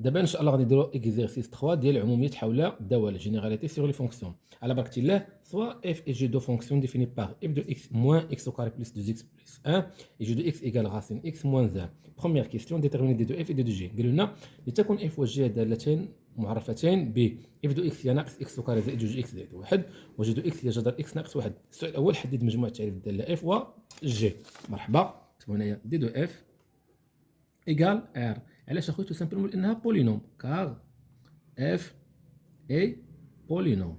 دابا ان شاء الله غادي نديرو اكزرسيس 3 ديال العموميات حول الدوال جينيراليتي سيغ لي فونكسيون على بركه الله. سوا اف اي جي دو فونكسيون ديفيني باغ اف دو اكس موان اكس او كاري بلس 2 اكس بلس 1 اي جي دو اكس ايكال راسين اكس موان 1. بروميير كيستيون ديتيرميني دي دو اف اي دو جي. قالوا لنا لتكن اف وجي دالتين معرفتين ب اف دو اكس هي ناقص اكس او كاري زائد جوج اكس زائد واحد، وجي دو اكس هي جذر اكس ناقص واحد. السؤال الاول حدد مجموع تعريف الداله اف و جي. مرحبا، كتبوا هنايا دي دو اف ايكال ار. علاش اخويا؟ تو سامبلومون لانها بولينوم، كار اف اي بولينوم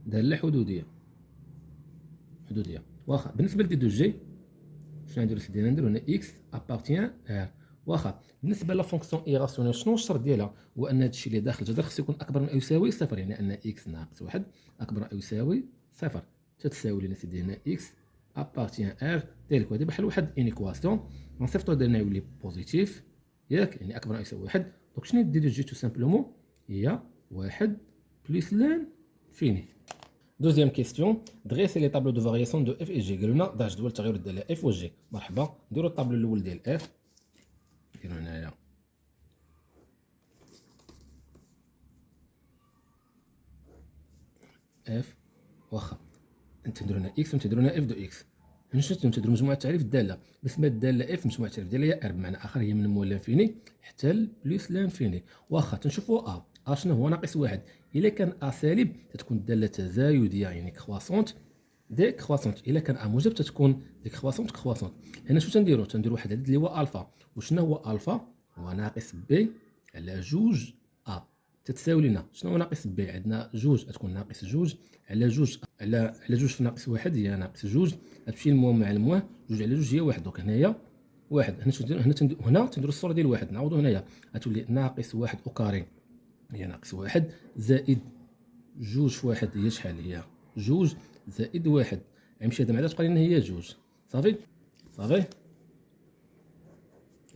داله حدوديه. واخا بالنسبه لدي دو جي شنو نديرو سيدي؟ نديرو هنا اكس ابارتيان ار. واخا بالنسبه لا فونكسيون ايراسيونيل شنو الشرط ديالها؟ هو ان هادشي اللي داخل الجذر خصو يكون اكبر من او يساوي صفر، يعني ان اكس ناقص واحد اكبر او يساوي صفر. تتساوي لنا سيدي هنا اكس ابارتيان ار ديالك، وهادي بحال واحد انيكواسيون غنصيفطو ديالنا يولي بوزيتيف ياك، يعني اكبر او يساوي واحد. دونك شنو دي دو جي تو سامبلومون هي واحد بلس لان فيني. دوزيام كيستيون، دغيسي لي طابلو دو فارياسيون دو اف اي جي. قالوا لنا ضع جدول تغير الداله اف و جي. مرحبا، نديرو الطابلو الاول ديال اف. نديرو هنايا اف، واخا نديرو هنا اكس ونديرو هنا اف دو اكس. هنا شنو نديرو؟ مجموعه تعريف الداله. بالنسبه للداله اف مجموعه التعريف ديالها هي ار، بمعنى اخر هي من مول لانفيني حتى البليس لانفيني. واخا تنشوفوا ا شنو هو؟ ناقص واحد. الا كان ا سالب تتكون الداله تزايديه يعني كرواسونت دي كرواسونت، الا كان ا موجب تتكون دي كرواسونت. هنا شنو تنديرو واحد العدد اللي هو الفا. وشنو هو الفا؟ هو ناقص بي على جوج ا. تتساوي لنا شنو هو ناقص بي؟ عندنا جوج تكون ناقص جوج على جوج على جوج في ناقص واحد هي ناقص جوج، غتمشي الموان مع الموان، جوج على جوج هي واحد. دونك هنايا واحد. هنا شنو نديرو؟ هنا تنديرو الصوره ديال واحد، نعوضو هنايا غتولي ناقص واحد او كاري هي ناقص واحد زائد جوج في واحد هي شحال؟ هي جوج زائد واحد. غيمشي هذا مع هذا تبقى لنا هي جوج. صافي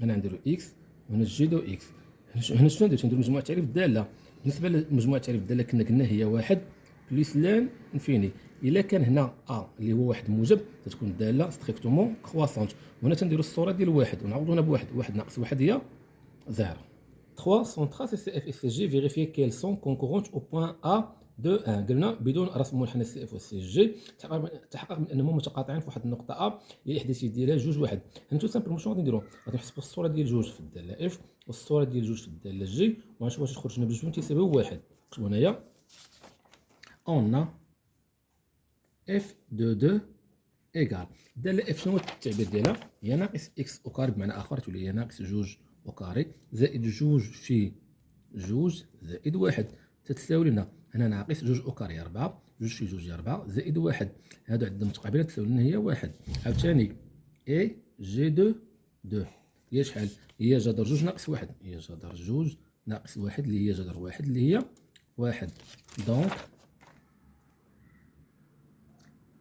هنا نديرو اكس وهنا جي اكس. هنا شنو ندير؟ تندير مجموعة تعريف الدالة. بالنسبة لمجموعة تعريف الدالة كنا قلنا هي واحد بليس لان انفيني. إلا كان هنا ا اللي هو واحد موجب تتكون الدالة ستريكتومون كرواسونت. وهنا تنديرو الصورة ديال واحد ونعوضو هنا بواحد. واحد ناقص واحد هي زيرو. 3 sont traces CF et CG. Vérifier qu'elles sont concurrentes au point A de 1. قلنا بدون رسم منحنى سي اف و سي جي تحقق من انهم متقاطعين في واحد النقطه ا اللي الاحداثيه ديالها جوج واحد. هنا تو سامبلومون شنو غادي نديرو؟ غادي نحسبوا الصوره ديال جوج في الداله اف والصوره ديال جوج في الداله جي، وغنشوفوا واش تخرج لنا بجوج تيساويو واحد. كتبوا هنايا اون اف دو دو ايكال. الداله اف شنو هو التعبير ديالها؟ هي ناقص اكس او كاري، بمعنى اخر تولي هي ناقص جوج او كاري زائد جوج في جوج زائد واحد. تتساوي لنا هنا ناقص جوج او كاري 4، جوج في جوج هي 4 زائد واحد. هادو عندهم متقابلين تساوي لنا هي واحد. عاوتاني اي جي دو هي شحال؟ هي جذر جوج ناقص واحد، هي جذر جوج ناقص واحد اللي هي جذر واحد اللي هي واحد. دونك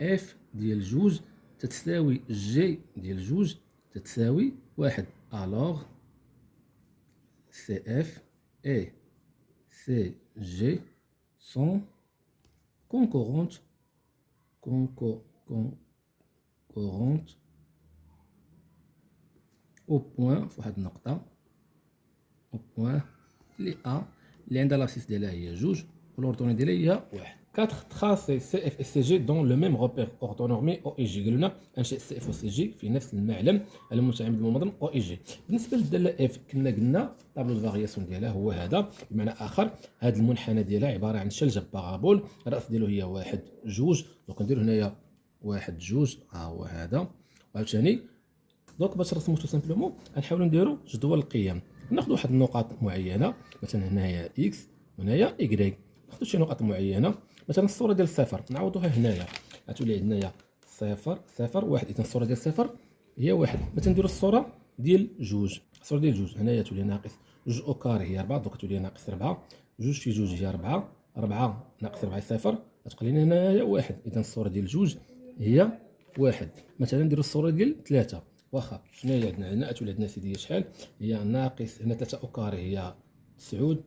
اف ديال جوج تتساوي جي ديال جوج تتساوي واحد. الوغ سي اف اي سي جي sont concurrentes au point في واحد النقطة au point اللي A اللي عندها لابسيس ديالها هي جوج والأوردوني ديالها هي واحد. 4 tracer CF et CG dans le même repère orthonormé OIG. قالوا لنا انشئ CF و CG في نفس المعلم المتعامد بالمنظم OIG. بالنسبه للداله F كنا قلنا طابلو الفارياسيون ديالها هو هذا، بمعنى اخر هذا المنحنى ديالها عباره عن شلجه بارابول، الراس ديالو هي واحد جوج. دونك نديرو هنايا واحد جوج ها هو هذا. وعاوتاني دونك باش نرسمو تو سامبلومون غنحاولو نديرو جدول القيم. ناخدو واحد النقاط معينه، مثلا هنايا اكس وهنايا ايكغيك. ناخدو شي نقاط معينه، مثلا الصوره ديال الصفر نعوضوها هنايا غتولي عندنا صفر صفر واحد. اذا الصوره ديال صفر هي واحد. مثلا نديرو الصوره ديال جوج، الصوره ديال جوج هنايا تولي ناقص جوج او كاري هي 4، دونك تولي ناقص 4. جوج في جوج هي 4، 4 ناقص 4 صفر غتبقى لنا هنايا واحد. اذا الصوره ديال جوج هي واحد. مثلا نديرو الصوره ديال 3، واخا شنو هي عندنا؟ تولي عندنا سيدي هي شحال؟ هي ناقص هنا 3 او كاري هي 9.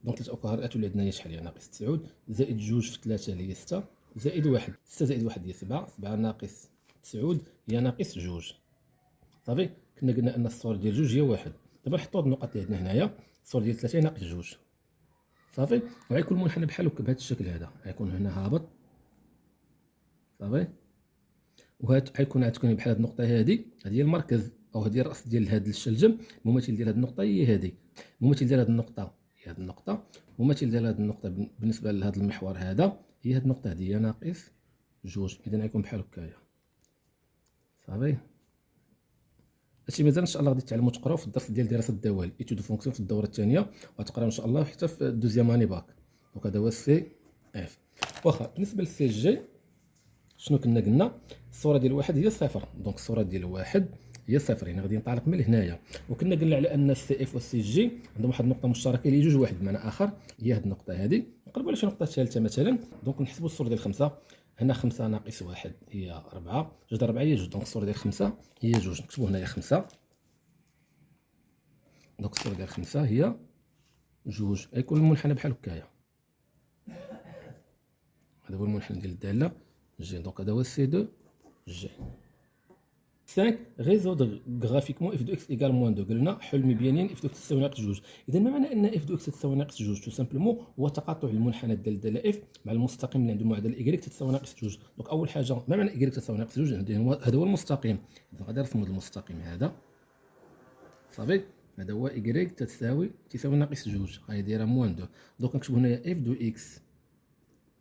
دونك 3 او كاري تولي عندنا هي شحال؟ هي ناقص 9 زائد جوج في 3 اللي هي 6 زائد واحد. 6 زائد واحد هي 7، 7 ناقص 9 هي ناقص جوج. صافي كنا قلنا ان الصور ديال جوج هي واحد. دابا نحطوا هاد النقط اللي عندنا هنايا، الصوره ديال 3 ناقص 2 صافي. وغيكون المنحنى بحال هكا بهذا الشكل هذا، غيكون هنا هابط صافي. وهاد غيكون عندكم بحال هاد النقطه هادي هي المركز او هذه الراس ديال هاد الشلجم. الممثل ديال هاد النقطه هي هذه، الممثل ديال هاد النقطه هي هاد النقطه، الممثل ديال هاد النقطه بالنسبه لهاد المحور هذا هي هاد النقطه هذه، هي ناقص 2. اذا غيكون بحال هكايا صافي. هادشي مازال ان شاء الله غادي تعلموا تقراو في الدرس ديال دراسه الدوال ايتود دو فونكسيون في الدوره الثانيه، وغتقراو ان شاء الله حتى في الدوزيام اني باك. دونك هذا هو السي اف. واخا بالنسبه للسي جي شنو كنا قلنا؟ الصوره ديال واحد هي صفر، دونك الصوره ديال واحد هي صفر، يعني غادي ننطلق من هنايا. وكنا قلنا على ان السي اف والسي جي عندهم واحد النقطه مشتركه اللي هي جوج واحد، بمعنى اخر هي هاد النقطه هذه. نقلبوا على شي نقطه ثالثه مثلا، دونك نحسبوا الصوره ديال 5. هنا 5 ناقص 1 هي 4، جوج 4 هي 2، دونك الصوره ديال 5 هي 2. نكتبوا هنايا 5، دونك الصوره ديال 5 هي 2. غيكون المنحنى بحال هكايا، هذا هو المنحنى ديال الداله جي. دونك هذا هو سي دو جي. 5 résoudre graphiquement f de x égale moins 2. قلنا حل مبينين f de x تساوي ناقص 2. اذا ما معنى ان f de x تساوي ناقص 2؟ تو سامبلومون هو تقاطع المنحنى ديال الداله f مع المستقيم اللي عنده المعادله y تتساوي ناقص 2. دونك اول حاجه ما معنى y تساوي ناقص 2؟ هذا هو المستقيم. دونك غادي نرسموا المستقيم هذا صافي. هذا هو y تساوي ناقص 2، هاي دايره موان 2. دونك نكتبوا هنايا f de x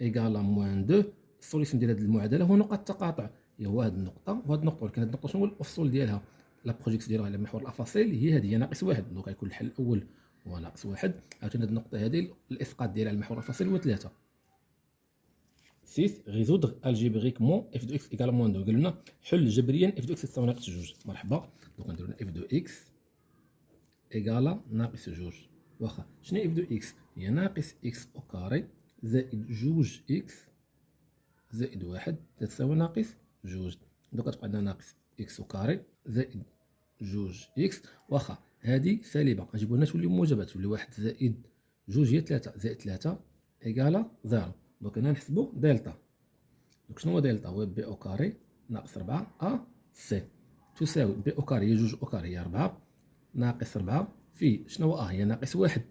égale موان 2. السوليسيون ديال هذه المعادله هو نقاط التقاطع، هو هذه النقطه وهذه النقطه. ولكن هذه النقطه شنو هو الافصول ديالها؟ لا بروجيكس ديالها على محور الافاصيل هي هذه، هي ناقص 1. دونك غيكون الحل الاول هو ناقص 1. عاوتاني هذه النقطه هذه الاسقاط ديالها على محور الافاصيل هو 3. 6 résoudre algébriquement f de x égale moins 2. قلنا حل جبريا f de x تساوي ناقص 2. مرحبا. دونك نديرو f de x égale ناقص 2. واخا شنو f de x؟ هي ناقص x او كاري زائد 2x زائد 1 تساوي ناقص 2. دوك غتبقى عندنا ناقص اكس وكاري زائد 2x. واخا هذه سالبه غنجيبو لنا تولي موجبه، تولي 1 زائد 2 هي 3 زائد 3 ايكالا 0. دونك هنا نحسبوا دلتا. دونك شنو هو دلتا؟ هو بي او كاري ناقص 4 ا سي تساوي بي او كاري هي 2 او كاري هي 4 ناقص 4 في شنو هو هي ناقص 1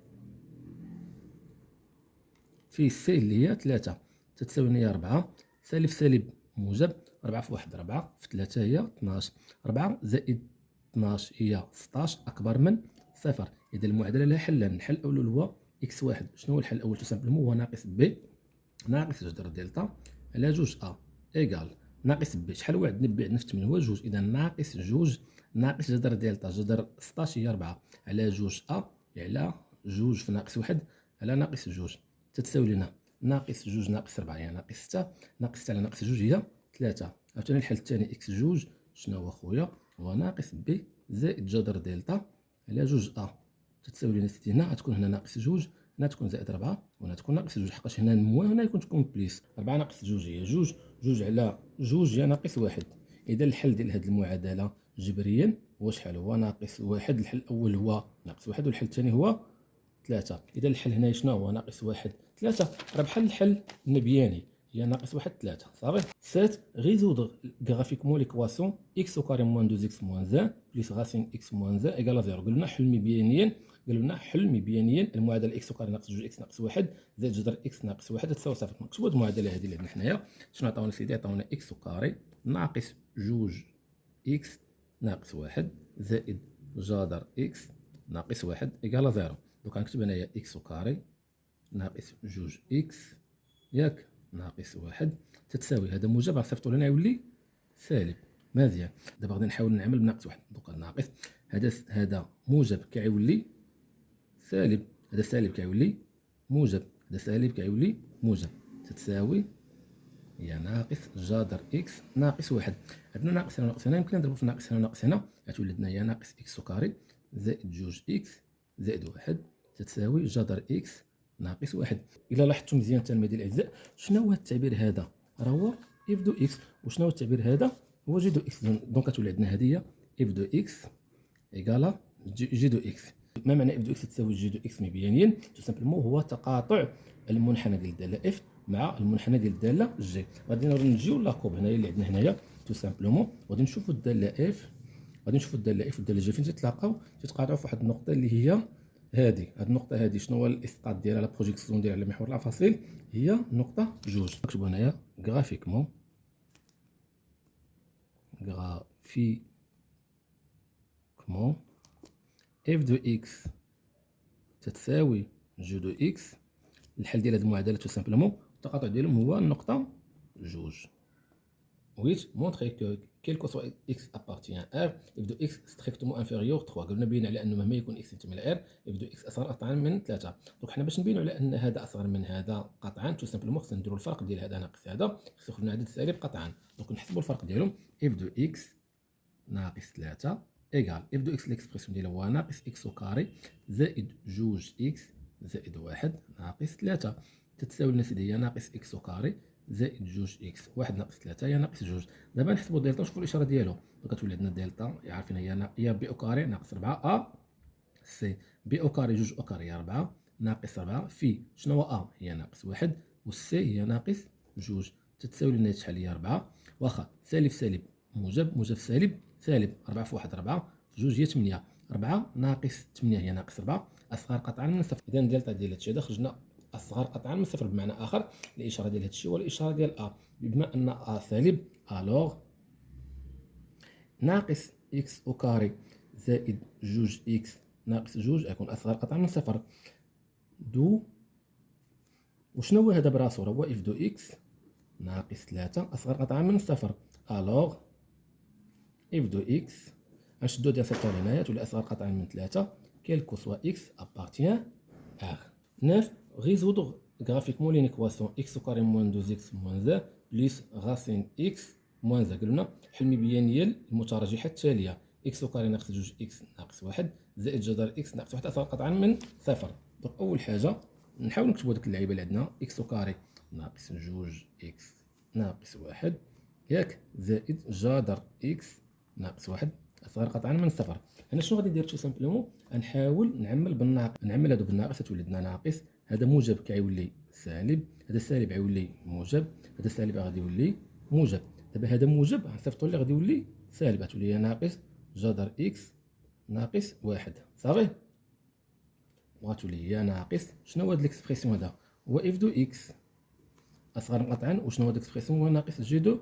في سي اللي هي 3 تتساوي هي 4 سالب سالب موجب. 4 في 1 4 في 3 هي 12. 4 زائد 12 هي 16 أكبر من 0. إذا المعادلة لها حلان. الحل الأول هو إكس واحد. شنو هو الحل الأول؟ تسامبلومون هو ناقص بي ناقص جذر دلتا على 2 أ إيكال ناقص بي. شحال هو عندنا بي؟ عندنا في 8 هو 2. إذا ناقص 2 ناقص جذر دلتا جذر 16 هي 4 على 2 أ على 2 في ناقص 1 على ناقص 2 تتساوي لنا ناقص 2 ناقص 4 هي ناقص 6 ناقص 6 على ناقص 2 هي 3. عاوتاني الحل الثاني اكس 2 شنو هو خويا؟ هو ناقص بي زائد جذر دلتا على 2 ا تتساوي لنا سيدي هنا غتكون هنا ناقص 2 هنا تكون زائد 4 وهنا تكون ناقص 2 حقاش هنا موان هنا يكون تكون بليس. 4 ناقص 2 هي 2 2 على 2 هي ناقص 1. اذا الحل ديال هذه المعادله جبريا هو شحال؟ هو ناقص 1. الحل الاول هو ناقص 1 والحل الثاني هو 3. اذا الحل هنا شنو هو؟ ناقص 1 3 راه بحال الحل المبياني هي ناقص 1 3 صافي. 7 résoudre graphiquement l'équation x au carré moins 2x moins 1 plus racine x moins 1 égale 0. قلنا حل مبيانيا، قلنا حل مبيانيا المعادله x au carré ناقص 2x ناقص 1 زائد جذر x ناقص 1 تساوي 0. نكتبوا هذه المعادله هذه اللي عندنا حنايا. شنو عطاونا سيدي؟ عطاونا x au carré ناقص 2x ناقص 1 زائد جذر x ناقص 1 égale 0. دوك غنكتب هنايا x au carré ناقص 2x ياك ناقص 1 تتساوي هذا موجب صيفطوا لنا يولي سالب. مزيان. دابا غادي نحاول نعمل بناقص 1. دوك ناقص هذا موجب كيولي سالب، هذا سالب كيولي موجب، هذا سالب كيولي موجب تتساوي هي ناقص جذر اكس ناقص 1. عندنا ناقص هنا ناقص هنا يمكن نضربو في ناقص هنا ناقص هنا غتولي لنا هي ناقص اكس كاري زائد 2 اكس زائد 1 تتساوي جذر اكس ناقص 1. الا لاحظتوا مزيان تلاميذي الاعزاء شنو هو التعبير هذا؟ راه هو اف دو اكس. وشنو هو التعبير هذا؟ هو جي دو اكس. دونك كتولي عندنا هذه هي اف دو اكس ايكالا جي دو اكس. ما معنى اف دو اكس تساوي جي دو اكس مبيانيا؟ تو سامبلومون هو تقاطع المنحنى ديال الداله اف مع المنحنى ديال الداله جي. غادي نجيو لاكوب هنايا اللي عندنا هنايا تو سامبلومون غادي نشوفوا الداله اف غادي نشوفوا الداله اف والداله جي فين تتلاقاو، تتقاطعوا في واحد النقطه اللي هي هذه. هاد النقطه هذه شنو هو الاسقاط ديالها، لا بروجيكسيون ديالها على محور الافاصيل هي نقطه جوج. نكتبوا هنايا غرافيكمون، اف دو اكس تتساوي جو دو اكس. الحل ديال هاد المعادله تو سامبلومون التقاطع ديالهم هو النقطه جوج. which montre que quel que soit x appartient à R, f de x strictement inférieur 3. قلنا بين على انه مهما يكون x ينتمي ل R f de x اصغر قطعا من 3. دونك حنا باش نبينوا على ان هذا اصغر من هذا قطعا تو سامبلومون خصنا نديروا الفرق ديال هذا ناقص هذا، خصو يخرج لنا عدد سالب قطعا. دونك نحسبوا الفرق ديالهم f de x ناقص 3 ايكال f de x ليكسبرسيون ديالها هو ناقص x au carré زائد جوج x زائد 1 ناقص 3 تتساوي لنا سيدي هي ناقص x au carré زائد جوج اكس. واحد ناقص 3 هي ناقص جوج. دابا نحسبوا دلتا ونشوفوا الاشاره ديالو. دونك كتولي عندنا دلتا عارفين هي بي او كاري ناقص 4 ا سي. بي او كاري جوج او كاري هي 4 ناقص 4 في شنو هو ا هي ناقص 1 والسي هي ناقص جوج. تتساوي لنا شحال هي 4. واخا سالب سالب موجب، موجب سالب سالب، 4 في 1 4 في جوج هي 8. 4 ناقص 8 هي ناقص 4 اصغر قطعا من صفر. اذا دلتا ديال هادشي هذا خرجنا اصغر قطعا من صفر. بمعنى اخر الاشاره ديال هادشي هو الاشاره ديال ا. بما ان ا سالب الوغ ناقص اكس او كاري زائد جوج اكس ناقص جوج يكون اصغر قطعا من صفر. دو وشنو هو هذا براسو؟ هو اف دو اكس ناقص 3 اصغر قطعا من صفر. الوغ اف دو اكس غنشدو ديال صفر هنايا تولي اصغر قطعا من 3 كيلكو سوا اكس ابارتيان ار. 9 résoudre graphiquement l'équation x au carré moins 2x moins 1 plus racine x moins 1. قلنا حل مبينيا المتراجحه التاليه x au carré ناقص 2x ناقص 1 زائد جذر x ناقص 1 اصغر قطعا من صفر. دونك اول حاجه نحاول نكتبوا ديك اللعيبه اللي عندنا x au carré ناقص 2x ناقص 1 ياك زائد جذر x ناقص 1 اصغر قطعا من صفر. انا شنو غادي ندير تو سامبلومون نحاول نعمل بالناقص، نعمل هادو بالناقص تولي لنا ناقص. هذا موجب كيولي سالب، هذا سالب غيولي موجب، هذا سالب غادي يولي موجب. دابا هذا موجب غنصيفطو اللي غادي يولي سالب غتولي هي ناقص جذر اكس ناقص 1 صافي. وغتولي هي ناقص شنو هو هاد ليكسبرسيون هذا؟ هو اف دو اكس اصغر قطعا. وشنو هو هاد ليكسبرسيون؟ هو ناقص جي دو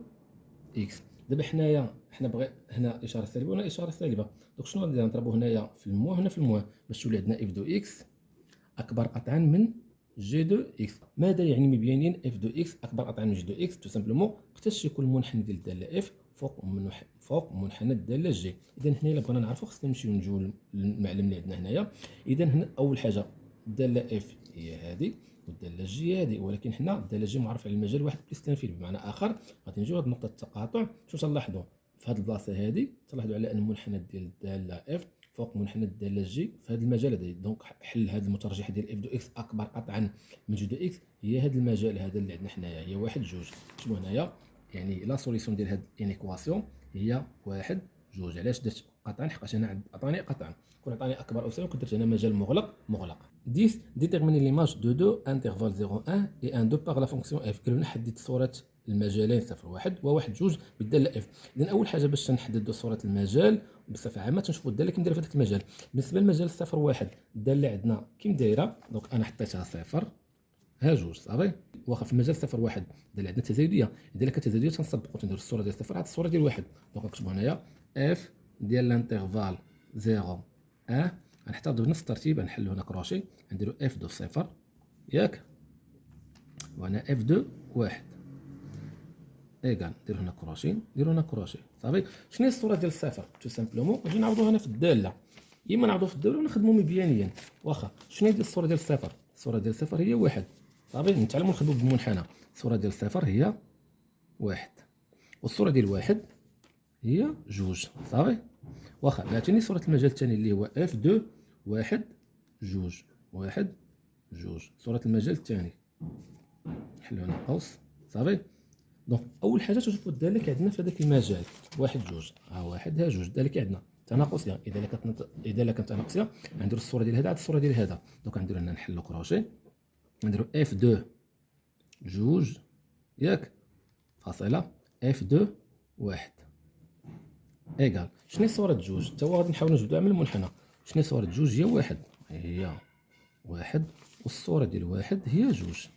اكس. دابا حنا بغي هنا اشاره سالبه وهنا اشاره سالبه. دونك شنو غادي نضربو هنايا في الموا هنا في الموا باش تولي عندنا اف دو اكس اكبر قطعا من جي دو اكس. ماذا يعني مبينين اف دو اكس اكبر قطعا من جي دو اكس؟ تو سامبلومون وقتاش يكون المنحنى ديال الداله اف فوق منحنى الداله جي. اذا هنا الا بغينا نعرفو خصنا نمشيو نجيو المعلم اللي عندنا هنايا. اذا هنا اول حاجه الداله اف هي هذه والداله جي هذه، ولكن حنا الداله جي معرف على المجال واحد بلس تنفيذ. بمعنى اخر غادي نجيو لهاد نقطه التقاطع. شنو تنلاحظوا في هاد البلاصه هذه؟ تلاحظوا على ان المنحنى ديال الداله اف فوق منحنى الداله جي في هذا المجال هذا. دونك حل هذا المترجح ديال اف دو اكس اكبر قطعا من جي دو اكس هي هذا المجال هذا اللي عندنا حنايا هي واحد جوج. شنو هنايا يعني لا سوليسيون ديال هاد انيكواسيون هي واحد جوج. علاش درت قطعا؟ حقاش انا عطاني قطعا كون عطاني اكبر او يساوي كنت درت هنا مجال مغلق. 10 ديتيرميني ليماج دو دو انترفال 0 1 اي 1 2 باغ لا فونكسيون اف. قالوا لنا حدد صوره المجالين صفر واحد وواحد جوج بالداله اف. اذا اول حاجه باش نحددوا صوره المجال بصفه عامه تنشوفوا الداله كي دايره في هذاك المجال. بالنسبه للمجال صفر واحد الداله عندنا كي دايره. دونك انا حطيتها صفر ها جوج صافي. واخا في المجال صفر واحد الداله عندنا تزايديه. اذا كانت تزايديه تنصبقوا تنديروا الصوره ديال صفر عاد الصوره ديال واحد. دونك نكتبوا هنايا اف ديال الانترفال 0 1 غنحتاجو بنفس الترتيب. غنحلو هنا كروشي نديرو اف دو صفر ياك وهنا اف دو واحد ايكال نديرو هنا كروشي نديرو هنا كروشي صافي. شنو هي الصوره ديال الصفر؟ تو سامبلومون نجي نعوضو هنا في الداله. اما نعوضو في الداله ولا نخدمو مبيانيا. واخا شنو هي الصوره ديال الصفر؟ الصوره ديال الصفر هي واحد صافي. نتعلمو نخدمو بالمنحنى. الصوره ديال الصفر هي واحد والصوره ديال واحد هي جوج صافي. واخا عطيني صوره المجال الثاني اللي هو اف دو واحد جوج واحد جوج. صوره المجال الثاني نحلو هنا قوس صافي. دونك اول حاجه تشوفوا الداله اللي عندنا في هذاك المجال واحد جوج ها واحد ها جوج. الداله اللي عندنا تناقصيه. اذا كانت تناقصيه غنديروا الصوره ديال هذا عاد الصوره ديال هذا. دونك غنديروا هنا نحلوا كروشي نديروا اف دو جوج ياك فاصله اف دو واحد ايكال. شنو صورة جوج؟ تا هو غادي نحاول نجبدوها من المنحنى. شنو صورة جوج؟ هي واحد، هي واحد، والصورة ديال واحد هي جوج.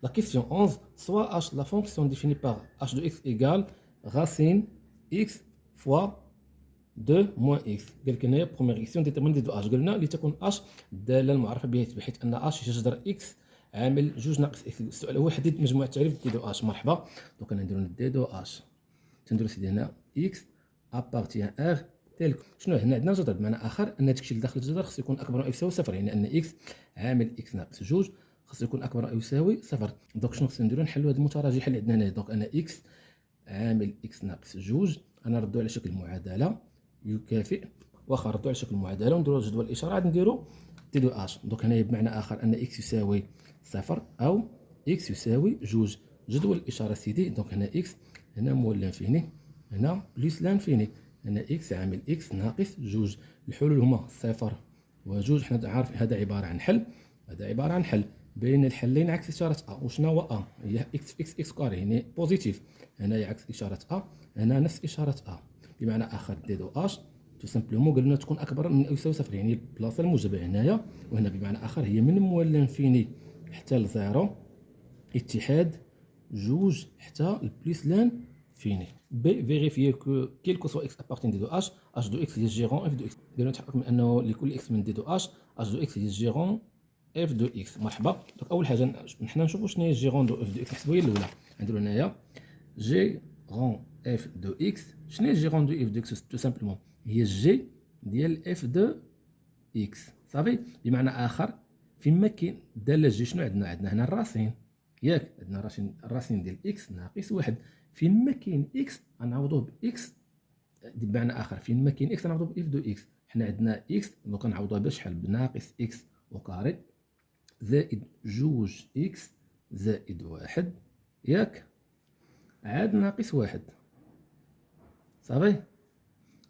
La question 11, soit h, la fonction définie par h de x égale racine x fois 2 moins x. قال لك هنايا بروميير كيسيون ديتيرمين دو h. قلنا لتكون h الدالة المعرفة بحيث ان h جذر x عامل جوج ناقص x. السؤال هو حدد مجموع التعريف دي دو h. مرحبا. دونك انا نديرو دي دو h، تنديرو سيدي هنا x ابارتيان r تيل. شنو هنا عندنا جذر، بمعنى اخر ان هادشي اللي داخل الجذر خصو يكون اكبر او يساوي صفر، يعني ان x عامل x ناقص جوج خصو يكون اكبر او يساوي صفر. دونك شنو خصنا نديرو؟ نحلو هاد المتراجحه اللي عندنا هنا. دونك انا x عامل x ناقص جوج انا نردو على شكل معادله يكافئ، واخا نردو على شكل معادله ونديرو جدول الاشارات نديرو تي دو اش. دونك هنايا بمعنى اخر ان x يساوي صفر او x يساوي جوج. جدول الاشاره سيدي. دونك هنا x هنا مول لانفيني، هنا بليس لانفيني، هنا x عامل x ناقص جوج. الحلول هما صفر وجوج. حنا عارف هذا عباره عن حل، هذا عباره عن حل بين الحلين عكس اشاره ا. وشنو هو ا؟ هي اكس في اكس اكس كاري، يعني بوزيتيف. هنايا عكس اشاره ا، هنا نفس اشاره ا. بمعنى اخر دي دو اش تو سامبلومون قلنا تكون اكبر من او يساوي صفر، يعني البلاصه الموجبه هنايا وهنا. بمعنى اخر هي من موال لانفيني حتى لزيرو اتحاد جوج حتى البليس لان فيني. بي فيريفيي كو كيلكو سوا اكس ابارتين دي دو اش، اش دو اكس هي جيرون اف دو اكس. ديرو نتحقق من انه لكل اكس من دي دو اش دو اكس هي جيرون اف دو اكس. مرحبا. دونك اول حاجه حنا نشوفوا شنو هي جيرون دو اف دو اكس. نحسبوا هي الاولى. نديرو هنايا جيرون اف دو اكس. شنو هي جيرون دو اف دو اكس؟ تو سامبلومون هي الجي ديال اف دو اكس. صافي. بمعنى اخر فين ما كاين الداله جي شنو عندنا؟ عندنا هنا الراسين، ياك؟ عندنا الراسين ديال اكس ناقص واحد. فين ما كاين اكس غنعوضوه باكس. بمعنى اخر فين ما كاين اكس غنعوضوه باف دو اكس. حنا عندنا اكس دونك غنعوضوها بشحال؟ بناقص اكس وكاري زائد جوج اكس زائد واحد، ياك؟ عاد ناقص واحد. صافي.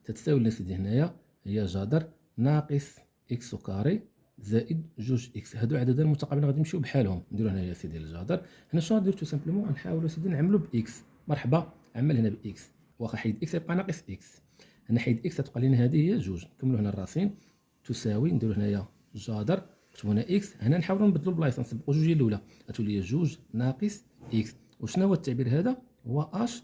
تتساوي لنا سيدي هنايا هي جذر ناقص اكس كاري زائد جوج اكس. هادو عددان متقابلين غادي نمشيو بحالهم. نديرو هنايا سيدي الجذر. هنا شنو غندير؟ تو سامبلومون غنحاولو سيدي نعملو باكس. مرحبا. عمل هنا باكس، واخا حيد اكس يبقى ناقص اكس. هنا حيد اكس تبقى لينا هذه هي جوج. نكملو هنا الراسين تساوي، نديرو هنايا جذر، نكتبو هنا اكس. هنا نحاولو نبدلو البلايص، نسبقو جوج الاولى غتولي جوج ناقص اكس. وشنو هو التعبير هذا؟ هو اش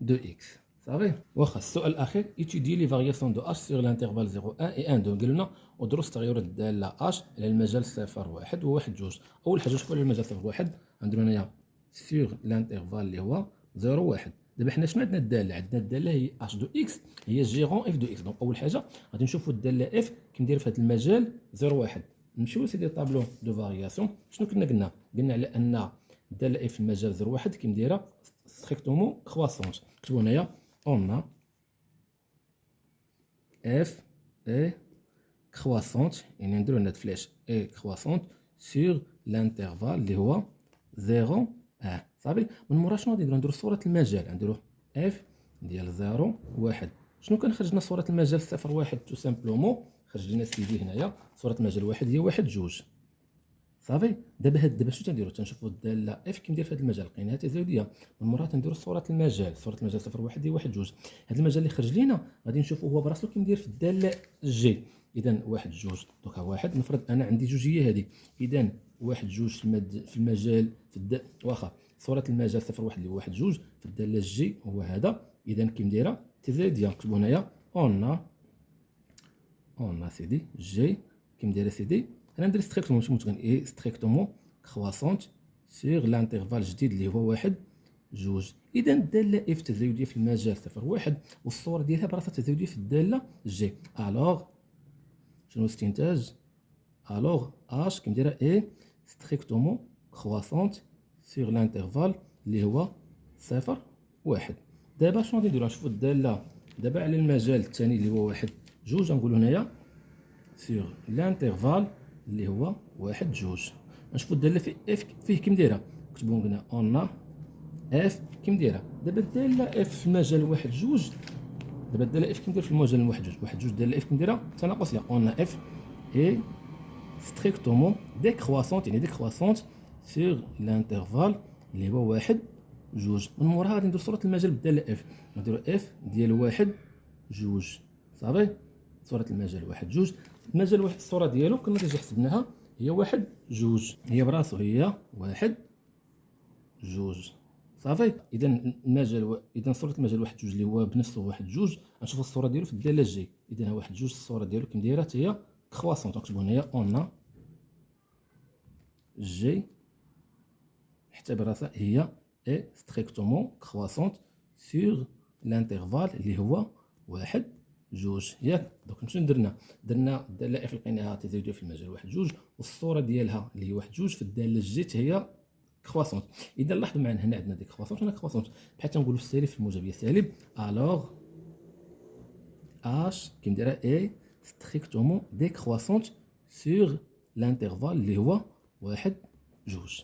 دو اكس. صافي. واخا السؤال الاخير étudier les variations de h sur l'intervalle 0 1 et 1 2. قلنا ودرس تغير الداله h على المجال 0 1 و 1 2. اول حاجه شوفوا على المجال 0 1 غنديرو هنايا sur l'intervalle اللي هو 0 1. دابا حنا شنو عندنا؟ الداله عندنا الداله هي h دو x هي جيرون اف دو x. دونك اول حاجه غادي نشوفوا الداله f كندير في هذا المجال 0 1. نمشيو لسيدي طابلو دو فارياسيون. شنو قلنا على ان الداله f في المجال 0 1 كنديرها ستريكتومون كرواسونت. نكتبو هنايا on a f est croissante, يعني نديرو هنا فلاش est croissante sur l'intervalle اللي هو 0 1. صافي. من مورا شنو غادي نديرو صورة المجال. نديرو f ديال 0 1. شنو كنخرج لنا صورة المجال 0 1؟ تو سامبلومون خرج لنا سيدي هنايا صورة المجال واحد هي 1 2. صافي. دابا شنو تنديرو؟ تنشوفوا الداله اف كيدير في هذا المجال لقيناها تزاويه. من مورا تنديرو صوره المجال 0 1 هي 1 2. هذا المجال اللي خرج لينا غادي نشوفوا هو براسو كيدير في الداله جي. اذا 1 2. دوكا واحد نفرض انا عندي جوج هي هذه. اذا 1 2 في المجال واخا صوره المجال 0 1 اللي هو 1 2 في الداله جي هو هذا. اذا كيديرها تزاويه. نكتبوا هنايا اون سيدي جي كيديرها سيدي. انا ندير ستريكتومون ماشي متغن اي ستريكتومون كرواسونت سيغ لانترفال جديد اللي هو 1 2. اذا الداله اف تزايديه في المجال 0 1 والصوره ديالها براسها تزايديه في الداله جي. الوغ شنو الاستنتاج؟ الوغ اش كنديرها اي ستريكتومون كرواسونت سيغ لانترفال اللي هو 0 1. دابا شنو غادي نديرو؟ نشوفوا الداله دابا على المجال الثاني اللي هو 1 2. نقولوا هنايا سيغ لانترفال اللي هو 1 2. نشوفوا الداله في اف فيه كي مديرها. نكتبوا هنا اون اف كي مديرها. دابا الداله اف في المجال 1 2. دابا الداله اف كي مدير في المجال 1 2 1 2. الداله اف كي مديرها تناقص لها اون اف اي ستريكتومون ديكرواسونت، يعني ديكرواسونت سيغ لانترفال اللي هو 1 جوج. من موراها غادي ندير صورة المجال بالدالة اف، نديرو اف ديال واحد جوج صافي. صورة المجال واحد جوج. المجال واحد الصورة ديالو كنا ديجا حسبناها هي واحد جوج، هي براسو هي واحد جوج صافي. اذا اذا صورة المجال واحد جوج اللي هو بنفسه واحد جوج غنشوفوا الصورة ديالو في الدالة جي. اذا ها واحد جوج الصورة ديالو كي دايرات هي كرواسونت، نكتبوا هنايا اون جي حتى براسها هي اي ستريكتومون كرواسونت سور لانترفال اللي هو واحد جوج ياك. دونك شنو درنا الداله اف لقيناها تزايدوا في المجال واحد جوج، والصوره ديالها اللي هي واحد جوج في الداله جيت هي كرواسونت. اذا لاحظوا معنا هنا عندنا دي كرواسونت هنا كرواسونت، بحال تنقولوا السالب في الموجب هي سالب، الوغ اش كي نديرها اي ستريكتومون ديكرواسونت سور لانترفال اللي هو واحد جوج.